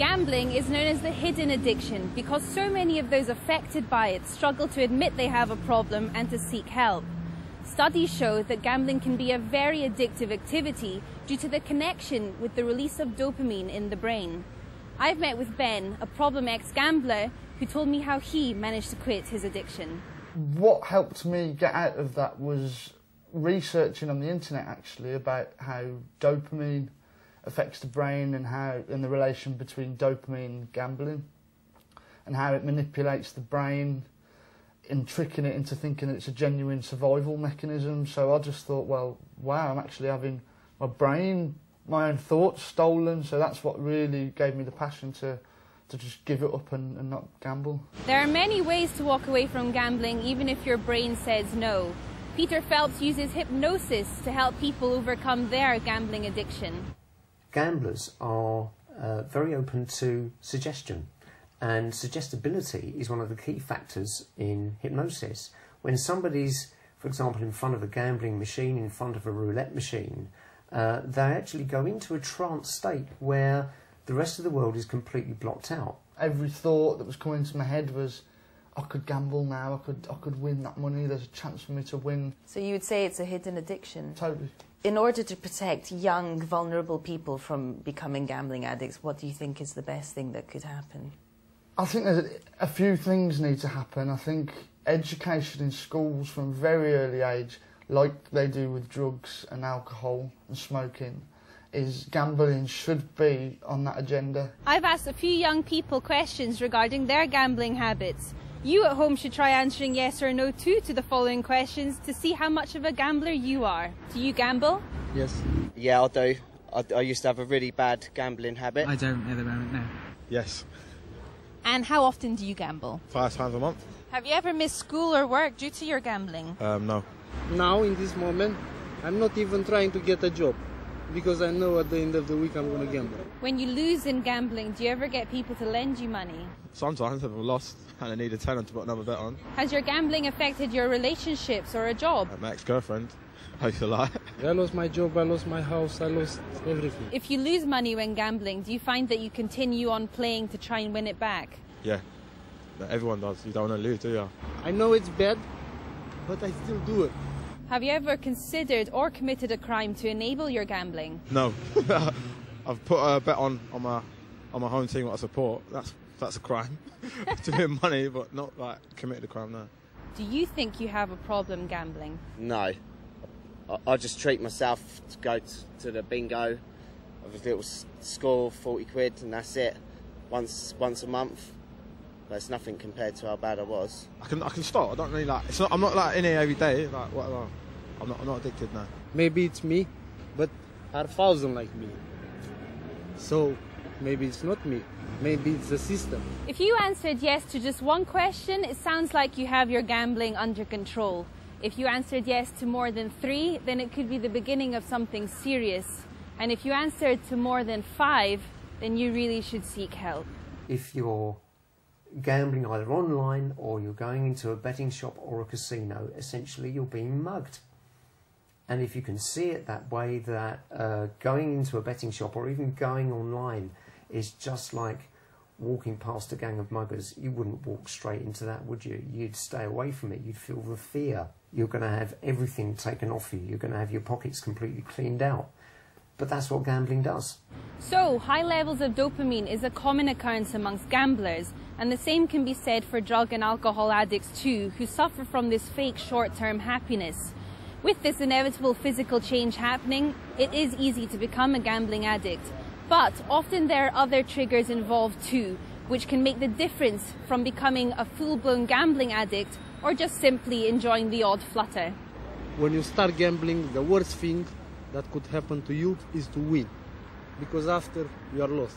Gambling is known as the hidden addiction because so many of those affected by it struggle to admit they have a problem and to seek help. Studies show that gambling can be a very addictive activity due to the connection with the release of dopamine in the brain. I've met with Ben, a problem ex-gambler, who told me how he managed to quit his addiction. What helped me get out of that was researching on the internet actually about how dopamine affects the brain and the relation between dopamine and gambling and how it manipulates the brain in tricking it into thinking it's a genuine survival mechanism. So I just thought, well, wow, I'm actually having my brain, my own thoughts stolen, so that's what really gave me the passion to just give it up and not gamble. There are many ways to walk away from gambling even if your brain says no. Peter Phelps uses hypnosis to help people overcome their gambling addiction. Gamblers are very open to suggestion, and suggestibility is one of the key factors in hypnosis. When somebody's, for example, in front of a gambling machine, in front of a roulette machine, they actually go into a trance state where the rest of the world is completely blocked out. Every thought that was coming into my head was, I could gamble now, I could win that money, there's a chance for me to win. So you would say it's a hidden addiction? Totally. In order to protect young, vulnerable people from becoming gambling addicts, what do you think is the best thing that could happen? I think there's a few things need to happen. I think education in schools from a very early age, like they do with drugs and alcohol and smoking, is gambling should be on that agenda. I've asked a few young people questions regarding their gambling habits. You at home should try answering yes or no too to the following questions to see how much of a gambler you are. Do you gamble? Yes. Yeah, I do. I used to have a really bad gambling habit. I don't at the moment, no. Yes. And how often do you gamble? 5 times a month. Have you ever missed school or work due to your gambling? No. Now, in this moment, I'm not even trying to get a job because I know at the end of the week I'm going to gamble. When you lose in gambling, do you ever get people to lend you money? Sometimes I've lost and I need a tenant to put another bet on. Has your gambling affected your relationships or a job? My ex-girlfriend, I used to lie. I lost my job, I lost my house, I lost everything. If you lose money when gambling, do you find that you continue on playing to try and win it back? Yeah, everyone does. You don't want to lose, do you? I know it's bad, but I still do it. Have you ever considered or committed a crime to enable your gambling? No. I've put a bet on my home team that I support. That's a crime. To win money, but not like committed a crime, no. Do you think you have a problem gambling? No. I just treat myself to go to the bingo, have a little score, 40 quid, and that's it. Once a month. But it's nothing compared to how bad I was. I can start. I don't really like. I'm not like in here every day. Like whatever. I'm not addicted now. Maybe it's me, but there are thousands like me. So maybe it's not me. Maybe it's the system. If you answered yes to just one question, it sounds like you have your gambling under control. If you answered yes to more than 3, then it could be the beginning of something serious. And if you answered to more than 5, then you really should seek help. If you're gambling either online or you're going into a betting shop or a casino, essentially you're being mugged. And if you can see it that way, that going into a betting shop or even going online is just like walking past a gang of muggers, you wouldn't walk straight into that, would you? You'd stay away from it. You'd feel the fear. You're going to have everything taken off you. You're going to have your pockets completely cleaned out. But that's what gambling does. So, high levels of dopamine is a common occurrence amongst gamblers, and the same can be said for drug and alcohol addicts too, who suffer from this fake short-term happiness. With this inevitable physical change happening, it is easy to become a gambling addict. But often there are other triggers involved too, which can make the difference from becoming a full-blown gambling addict or just simply enjoying the odd flutter. When you start gambling, the worst thing that could happen to you is to win, because after you are lost.